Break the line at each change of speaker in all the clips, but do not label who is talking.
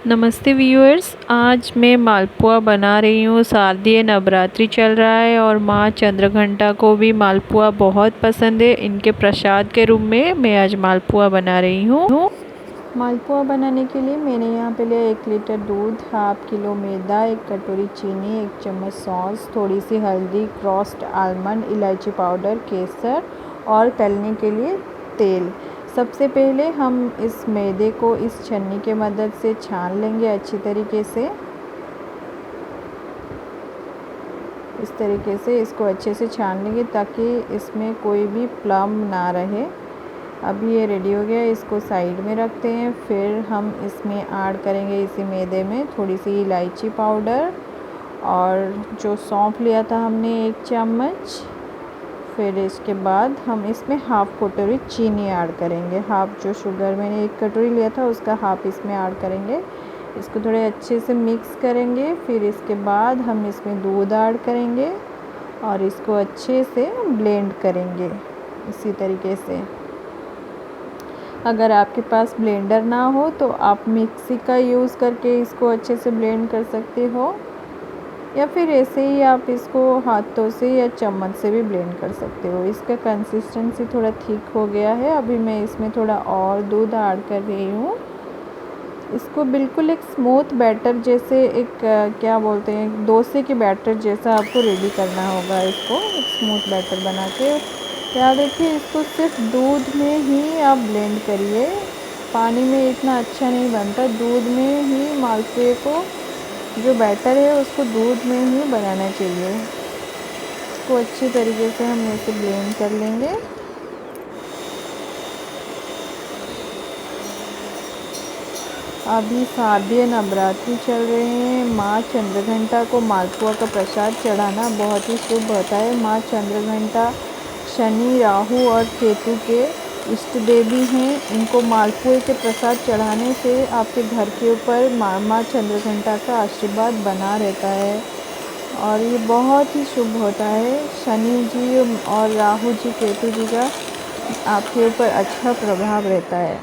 नमस्ते व्यूअर्स, आज मैं मालपुआ बना रही हूँ। शारदीय नवरात्रि चल रहा है और माँ चंद्रघंटा को भी मालपुआ बहुत पसंद है। इनके प्रसाद के रूप में मैं आज मालपुआ बना रही हूँ। मालपुआ बनाने के लिए मैंने यहाँ पे लिया 1 लीटर दूध, हाफ किलो मैदा, 1 कटोरी चीनी, 1 चम्मच सौंफ, थोड़ी सी हल्दी, क्रॉस्ड आलमंड, इलायची पाउडर, केसर और तलने के लिए तेल। सबसे पहले हम इस मैदे को इस छन्नी के मदद से छान लेंगे अच्छी तरीके से। इस तरीके से इसको अच्छे से छान लेंगे ताकि इसमें कोई भी प्लम ना रहे। अभी ये रेडी हो गया, इसको साइड में रखते हैं। फिर हम इसमें ऐड करेंगे इसी मैदे में थोड़ी सी इलायची पाउडर और जो सौंफ लिया था हमने 1 चम्मच। फिर इसके बाद हम इसमें हाफ़ कटोरी चीनी ऐड करेंगे। हाफ़ जो शुगर मैंने 1 कटोरी लिया था उसका हाफ़ इसमें ऐड करेंगे। इसको थोड़े अच्छे से मिक्स करेंगे। फिर इसके बाद हम इसमें दूध ऐड करेंगे और इसको अच्छे से ब्लेंड करेंगे इसी तरीके से। अगर आपके पास ब्लेंडर ना हो तो आप मिक्सी का यूज़ करके इसको अच्छे से ब्लेंड कर सकते हो, या फिर ऐसे ही आप इसको हाथों से या चम्मच से भी ब्लेंड कर सकते हो। इसका कंसिस्टेंसी थोड़ा थिक हो गया है। अभी मैं इसमें थोड़ा और दूध ऐड कर रही हूँ। इसको बिल्कुल एक स्मूथ बैटर जैसे क्या बोलते हैं, डोसे के बैटर जैसा आपको रेडी करना होगा। इसको एक स्मूथ बैटर बना के याद रखिए, इसको सिर्फ दूध में ही आप ब्लेंड करिए। पानी में इतना अच्छा नहीं बनता। दूध में ही मालपुए को जो बैटर है उसको दूध में ही बनाना चाहिए। इसको अच्छी तरीके से हम इसे ब्लेंड कर लेंगे। अभी शारदीय नवरात्रि चल रहे हैं। माँ चंद्रघंटा को मालपुआ का प्रसाद चढ़ाना बहुत ही शुभ होता है। माँ चंद्रघंटा शनि, राहु और केतु के इष्ट देवी हैं। इनको मालपुए के प्रसाद चढ़ाने से आपके घर के ऊपर माँ चंद्रघंटा का आशीर्वाद बना रहता है और ये बहुत ही शुभ होता है। शनि जी और राहु जी, केतु जी का आपके ऊपर अच्छा प्रभाव रहता है।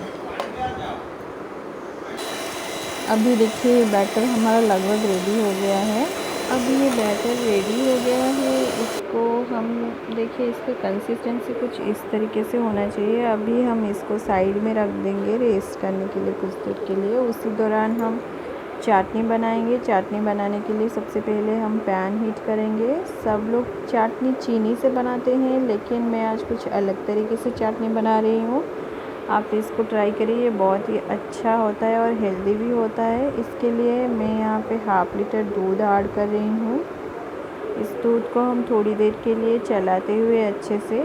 अभी देखिए बैटर हमारा लगभग रेडी हो गया है। अभी ये बैटर रेडी हो गया है। इसको हम देखिए, इसका कंसिस्टेंसी कुछ इस तरीके से होना चाहिए। अभी हम इसको साइड में रख देंगे रेस्ट करने के लिए कुछ देर के लिए। उसी दौरान हम चाटनी बनाएंगे। चाटनी बनाने के लिए सबसे पहले हम पैन हीट करेंगे। सब लोग चाटनी चीनी से बनाते हैं, लेकिन मैं आज कुछ अलग तरीके से चाटनी बना रही हूँ। आप इसको ट्राई करिए, ये बहुत ही अच्छा होता है और हेल्दी भी होता है। इसके लिए मैं यहाँ पे हाफ़ लीटर दूध ऐड कर रही हूँ। इस दूध को हम थोड़ी देर के लिए चलाते हुए अच्छे से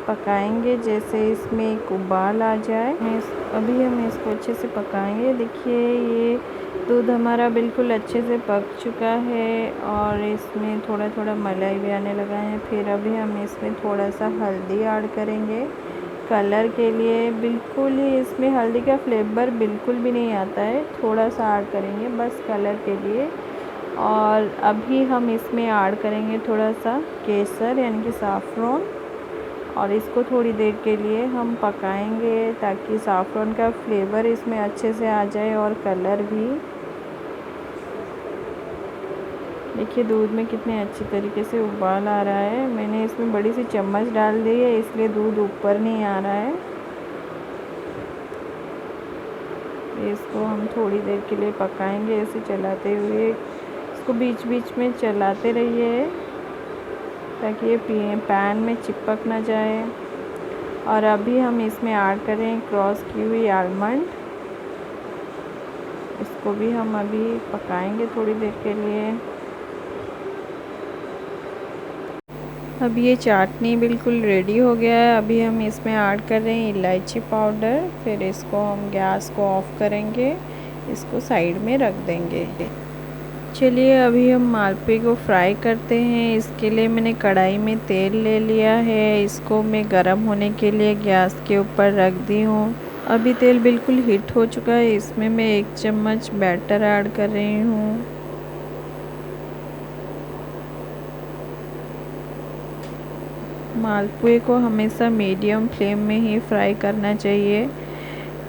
पकाएंगे, जैसे इसमें एक उबाल आ जाए। अभी हम इसको अच्छे से पकाएंगे। देखिए ये दूध हमारा बिल्कुल अच्छे से पक चुका है और इसमें थोड़ा थोड़ा मलाई भी आने लगा है। फिर अभी हम इसमें थोड़ा सा हल्दी ऐड करेंगे कलर के लिए। बिल्कुल ही इसमें हल्दी का फ्लेवर बिल्कुल भी नहीं आता है, थोड़ा सा ऐड करेंगे बस कलर के लिए। और अभी हम इसमें ऐड करेंगे थोड़ा सा केसर यानी कि साफ़्रोन, और इसको थोड़ी देर के लिए हम पकाएंगे ताकि साफ़्रोन का फ्लेवर इसमें अच्छे से आ जाए और कलर भी। देखिए दूध में कितने अच्छी तरीके से उबाल आ रहा है। मैंने इसमें बड़ी सी चम्मच डाल दी है, इसलिए दूध ऊपर नहीं आ रहा है। इसको हम थोड़ी देर के लिए पकाएंगे ऐसे चलाते हुए। इसको बीच बीच में चलाते रहिए ताकि ये पैन में चिपक ना जाए। और अभी हम इसमें ऐड करें क्रॉस की हुई आलमंड। इसको भी हम अभी पकाएंगे थोड़ी देर के लिए। अब ये चाटनी बिल्कुल रेडी हो गया है। अभी हम इसमें ऐड कर रहे हैं इलायची पाउडर। फिर इसको हम गैस को ऑफ करेंगे, इसको साइड में रख देंगे। चलिए अभी हम मालपुए को फ्राई करते हैं। इसके लिए मैंने कढ़ाई में तेल ले लिया है। इसको मैं गरम होने के लिए गैस के ऊपर रख दी हूँ। अभी तेल बिल्कुल हीट हो चुका है। इसमें मैं 1 चम्मच बैटर ऐड कर रही हूँ। मालपुए को हमेशा मीडियम फ्लेम में ही फ्राई करना चाहिए,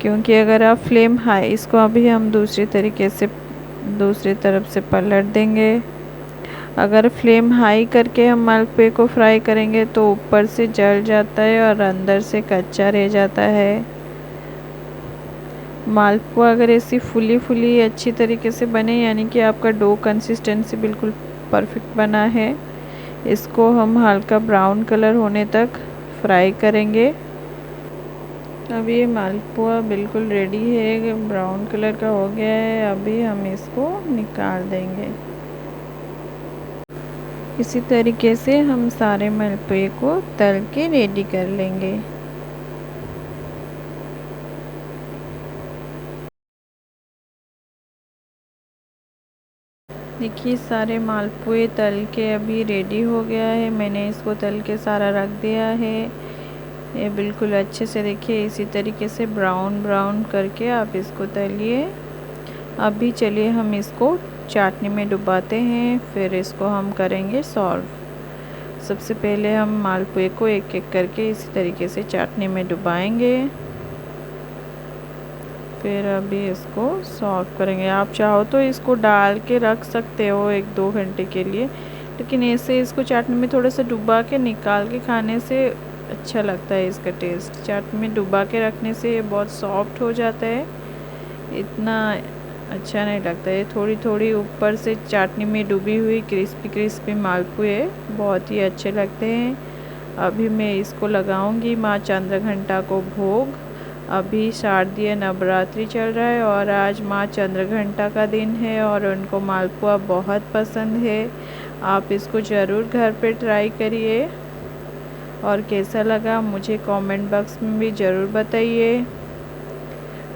क्योंकि अगर आप फ्लेम हाई, इसको अभी हम दूसरी तरीके से दूसरी तरफ से पलट देंगे। अगर फ्लेम हाई करके हम मालपुए को फ्राई करेंगे तो ऊपर से जल जाता है और अंदर से कच्चा रह जाता है। मालपुआ अगर ऐसी फुली अच्छी तरीके से बने, यानी कि आपका डो कंसिस्टेंसी बिल्कुल परफेक्ट बना है, इसको हम हल्का ब्राउन कलर होने तक फ्राई करेंगे। अब ये मालपुआ बिल्कुल रेडी है, ब्राउन कलर का हो गया है। अभी हम इसको निकाल देंगे। इसी तरीके से हम सारे मालपुए को तल के रेडी कर लेंगे। देखिए सारे मालपुए तल के अभी रेडी हो गया है। मैंने इसको तल के सारा रख दिया है। ये बिल्कुल अच्छे से देखिए इसी तरीके से ब्राउन ब्राउन करके आप इसको तलिए। अभी चलिए हम इसको चाटनी में डुबाते हैं, फिर इसको हम करेंगे सर्व। सबसे पहले हम मालपुए को एक एक करके इसी तरीके से चाटनी में डुबाएंगे, फिर अभी इसको सर्व करेंगे। आप चाहो तो इसको डाल के रख सकते हो 1-2 घंटे के लिए, लेकिन ऐसे इसको चाटनी में थोड़ा सा डुबा के निकाल के खाने से अच्छा लगता है इसका टेस्ट। चाटनी में डुबा के रखने से ये बहुत सॉफ्ट हो जाता है, इतना अच्छा नहीं लगता है। थोड़ी थोड़ी ऊपर से चाटनी में डूबी हुई क्रिस्पी क्रिस्पी मालपुए बहुत ही अच्छे लगते हैं। अभी मैं इसको लगाऊंगी माँ चंद्रघंटा को भोग। अभी शारदीय नवरात्रि चल रहा है और आज माँ चंद्रघंटा का दिन है और उनको मालपुआ बहुत पसंद है। आप इसको ज़रूर घर पे ट्राई करिए और कैसा लगा मुझे कमेंट बॉक्स में भी ज़रूर बताइए।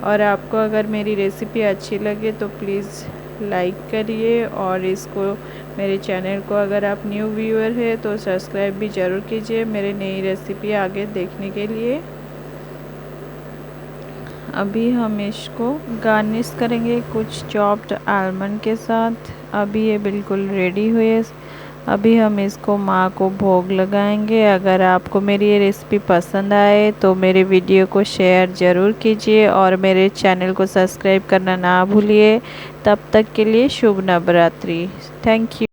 और आपको अगर मेरी रेसिपी अच्छी लगे तो प्लीज़ लाइक करिए और इसको मेरे चैनल को अगर आप न्यू व्यूअर है तो सब्सक्राइब भी ज़रूर कीजिए मेरी नई रेसिपी आगे देखने के लिए। अभी हम इसको गार्निश करेंगे कुछ चॉप्ड आलमंड के साथ। अभी ये बिल्कुल रेडी हुए। अभी हम इसको माँ को भोग लगाएंगे। अगर आपको मेरी ये रेसिपी पसंद आए तो मेरे वीडियो को शेयर ज़रूर कीजिए और मेरे चैनल को सब्सक्राइब करना ना भूलिए। तब तक के लिए शुभ नवरात्रि। Thank you.